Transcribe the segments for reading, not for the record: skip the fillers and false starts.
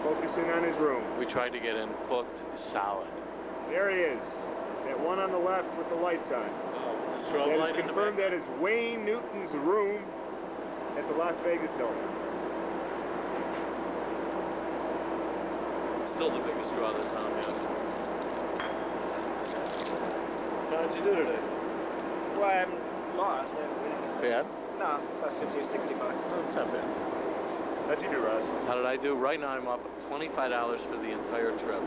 focusing on his room. We tried to get in, booked solid. There he is. That one on the left with the lights on. Oh, with the strobe light in the confirmed that is Wayne Newton's room at the Las Vegas Dome. Still the biggest draw that town has. So how'd you do today? Well, I'm lost. Bad? No, about 50 or 60 bucks. No, it's not bad. How'd you do, Russ? How did I do? Right now I'm up $25 for the entire trip.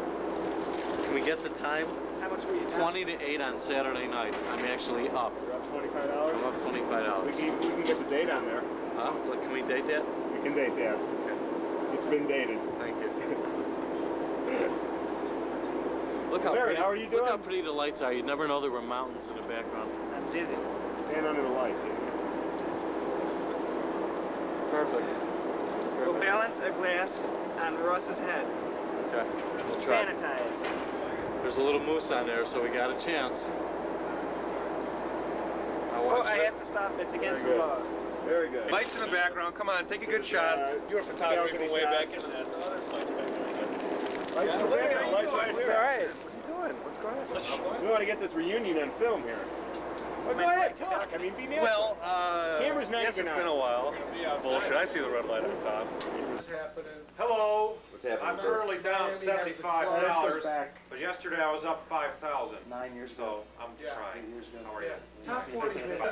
Can we get the time? How much were you? 20 to 8 on Saturday night. I'm actually up. You're up $25? I'm up $25. We can get the date on there. Huh? Look, can we date that? We can date that. Okay. It's been dated. Thank you. Look how Larry, pretty, how are you doing? Look how pretty the lights are. You'd never know there were mountains in the background. I'm dizzy. Stand under the light. Perfect. We'll balance a glass on Russ's head. Okay. We'll try. Sanitize. There's a little moose on there, so we got a chance. Oh, I have to stop. It's against the law. Very good. Lights in the background. Come on, take a good shot. You're a photographer from way back in the day. Lights in the background. Lights right It's there. all right. What are you doing? What's going on? We want to get this reunion on film here. Well, go ahead, talk. I mean, be natural. Well, Camera's not yes, even it's on. been a while. Bullshit. I see the red light on top. What's happening? Hello. What's happening? I'm currently down Miami has the $75, back. but yesterday I was up 5,000. 9 years So I'm Yeah. trying. 8 years ago. How are you? Top 40 minutes.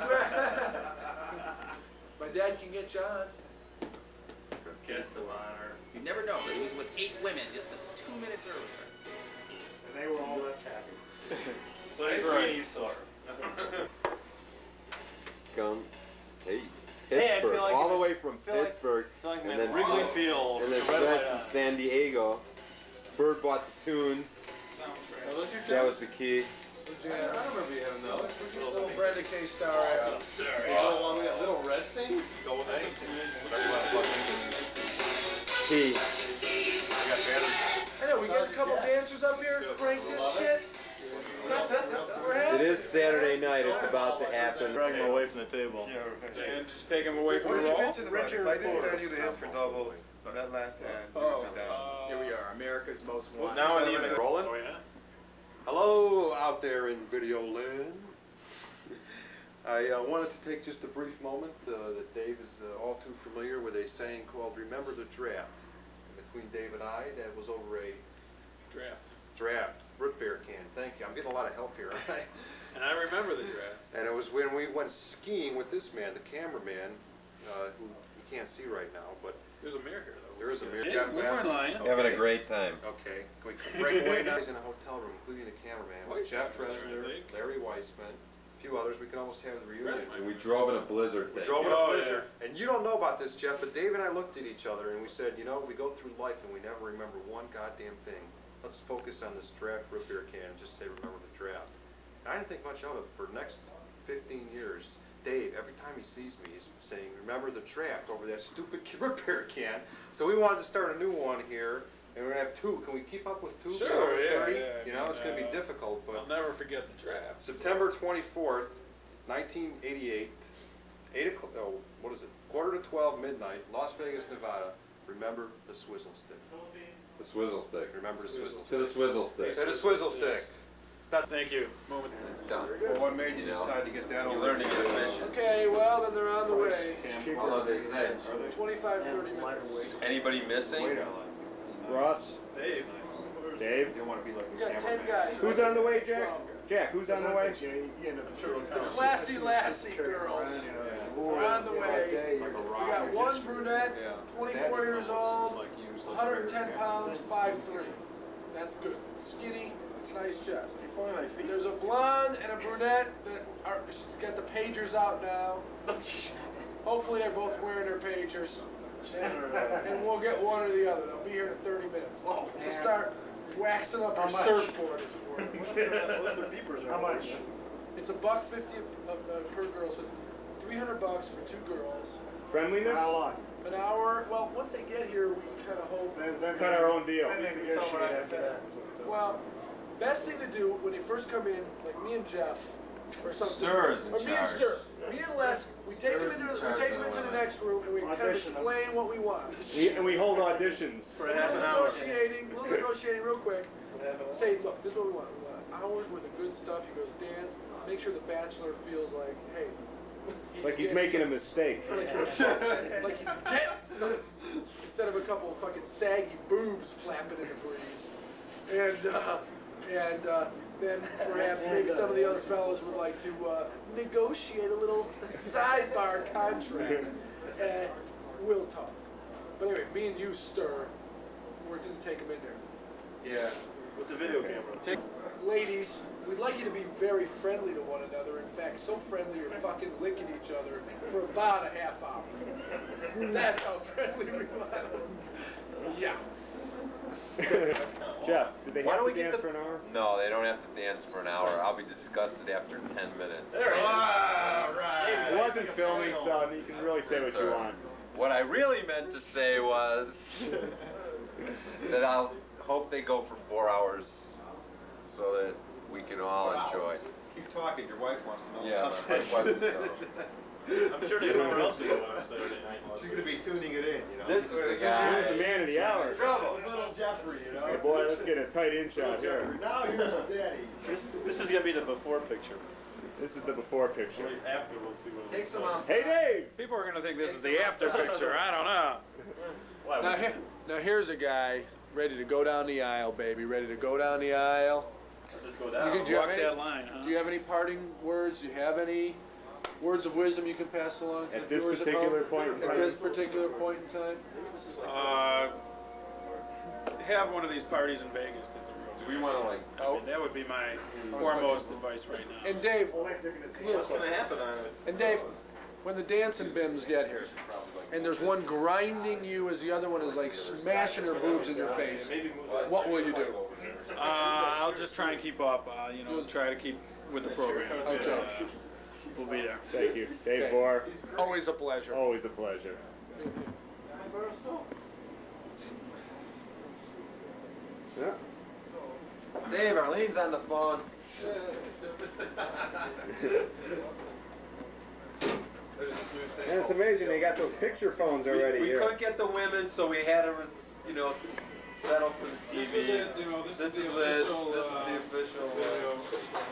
My dad can get you on. Guest of honor. You never know, but he was with 8 women just 2 minutes earlier. And they were all left happy. Nice Nice right. Come. Hey. Hey, I feel Pittsburgh. like all the way from feel like- Pittsburgh. Like and then Wrigley Field. And then red light Fred on. from San Diego. Bird bought the tunes. That was the key. I remember you having those. Little Brenda K. Star out. Along that little red thing? Go with Key. I know, we got a couple dancers up here. Crank this shit. It is Saturday night. It's about to happen. Drag him away from the table. And just take him away from the roll? If I didn't tell you to hit for double, that last hand, Here we are, America's most wanted. Now I'm even rolling. Oh, yeah? Hello out there in video land. I wanted to take just a brief moment that Dave is all too familiar with a saying called "Remember the Draft." And between Dave and I, that was over a draft root beer can. Thank you. I'm getting a lot of help here. And I remember the draft. And it was when we went skiing with this man, the cameraman, who you can't see right now, but There's a mirror here, though. there is a mirror. Yeah, Jeff we weren't Bass- lying. Having a great time. Okay, can we break away now? He's in a hotel room, including the cameraman. It was Jeff was there, I Tresner, think. Larry Weissman, a few others. We can almost have the reunion. And we drove in a blizzard We thing. drove in Oh, a blizzard. And you don't know about this, Jeff, but Dave and I looked at each other and we said, you know, we go through life and we never remember one goddamn thing. Let's focus on this draft root beer can and just say remember the draft. And I didn't think much of it. For the next 15 years, Dave, every time he sees me, he's saying, remember the draft over that stupid root beer can. So we wanted to start a new one here, and we're going to have 2. Can we keep up with 2? Sure, yeah, 30? yeah. You know, it's going to be difficult, but I'll never forget the draft. September 24th, 1988, 8 o'clock, oh, what is it? 11:45 midnight, Las Vegas, Nevada. Remember the swizzle stick. The swizzle stick. Remember the swizzle stick. To the swizzle stick. To the swizzle stick. Thank you. Moment. It's done. Well, what made you decide to get that You over? learn to get efficient. Okay, well, then they're on the way. Although they say, 25-30 minutes. anybody missing? Ross? Dave. Dave? You don't want to be like We the got 10 cameraman. guys. Who's on the way, Jack? Jack, who's on the way? The classy lassie girls. We're on the way. We got one brunette, 24 years old, 110 pounds, 5'3". That's good. Skinny, nice chest. There's a blonde and a brunette that are, she's got the pagers out now. Hopefully they're both wearing their pagers. And we'll get one or the other. They'll be here in 30 minutes. So start waxing up your surfboard, as it were. How much? It's $1.50 per girl, so it's $300 for 2 girls. Friendliness? How long? An hour. Well, once they get here, we kind of hope. Cut our own deal. Well, best thing to do when they first come in, like me and Jeff, or something. Stir is in or me and charge. Stir. Me and Les, we take them into the next room and we kind of explain what we want. And we hold auditions for half an hour. Little negotiating real quick. Say, look, this is what we want. We want hours worth of good stuff. He goes, dance. Make sure the Bachelor feels like, hey. Like he's making a mistake. Like he's getting something. Instead of a couple of fucking saggy boobs flapping in the breeze. And then perhaps maybe some of the other fellows would like to negotiate a little sidebar contract. We'll talk. But anyway, me and you, Stir, we're going to take him in there. Yeah. With the video camera. Ladies, we'd like you to be very friendly to one another. In fact, so friendly you're fucking licking each other for about a half hour. That's how friendly we want them. Yeah. Jeff, did they have to dance for an hour? No, they don't have to dance for an hour. I'll be disgusted after 10 minutes. There it is. Right. It wasn't filming, so you can really say what you want. What I really meant to say was that I'll hope they go for 4 hours so that we can all enjoy. Keep talking, your wife wants to know. Yeah, my wife wants to know. I'm sure they know where else to go on Saturday night. She's going to be tuning it in, you know. This is the guy. Here's the man of the hour. Trouble. Little Jeffrey, you know. Hey boy, let's get a tight in shot here. Now here's Daddy. This is going to be the before picture. This is the before picture. After we'll see what Take some outside. Hey Dave! People are going to think this is the after picture. I don't know. Now here's a guy ready to go down the aisle, baby. Ready to go down the aisle. Let's go down. Do you have Walk any, that line, huh? do you have any parting words? Do you have any words of wisdom you can pass along to At the this viewers particular at home? point in time? At this particular point in time? Have one of these parties in Vegas. It's a real Do we want to like... I mean, that would be my foremost advice right now. And Dave, What's going to happen on it? and Dave, when the dancing bims get here, and there's one grinding you as the other one is like smashing her boobs in your face, what will you do? I'll just try and keep up. You know, try to keep with the program. Okay. We'll be there. Thank you. Dave Bohr, Always a pleasure. always a pleasure. Yeah. Dave, Arlene's on the phone. And it's amazing they got those picture phones already We here. couldn't get the women, so we had to, you know, settle for the TV. This is the official.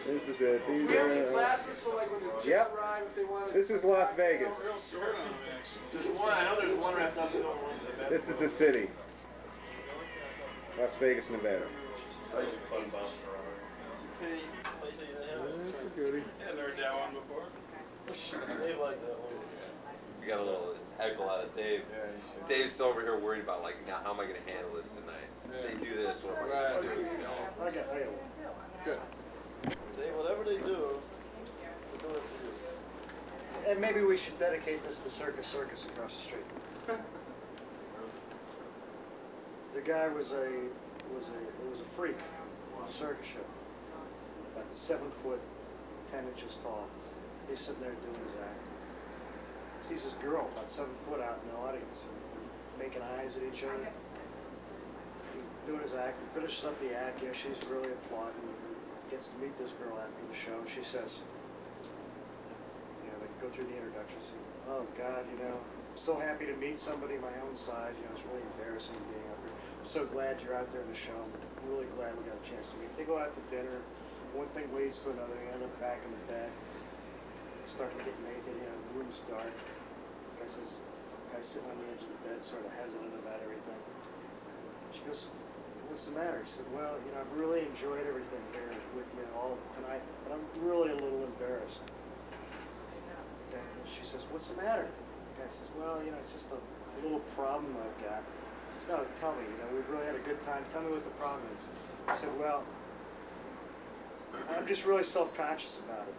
This is it. These We have any are. classes so like when the chicks Yep. arrive if they want to... This is Las Vegas. There's one. I know there's one wrapped up in one. This is the city. Las Vegas, Nevada. That's a goodie. Yeah, heard that one before. They like that one. We got a little heckle out of Dave. Dave's over here worried about like, now how am I going to handle this tonight? They do this, what am I going to do? You know? I got hail. Good. Whatever they do, they're doing it for you. And maybe we should dedicate this to Circus across the street. The guy was a freak on a circus show. About 7 foot, 10 inches tall. He's sitting there doing his act. Sees this girl about 7 foot out in the audience, making eyes at each other. He's doing his act. He finishes up the act. You know, she's really applauding. Gets to meet this girl after the show. She says, you know, they go through the introductions. Oh God, you know, I'm so happy to meet somebody my own size. You know, it's really embarrassing being up here. I'm so glad you're out there in the show. I'm really glad we got a chance to meet. They go out to dinner. One thing leads to another. They end up back in the bed, starting to get naked. You know, the room's dark. Guy's sitting on the edge of the bed, sort of hesitant about everything. She goes, "What's the matter?" He said, "Well, you know, I've really enjoyed everything here with you all tonight, but I'm really a little embarrassed." Okay. She says, "What's the matter?" The guy says, "Well, you know, it's just a little problem I've got." She says, "No, tell me, you know, we've really had a good time. Tell me what the problem is." I said, "Well, I'm just really self-conscious about it.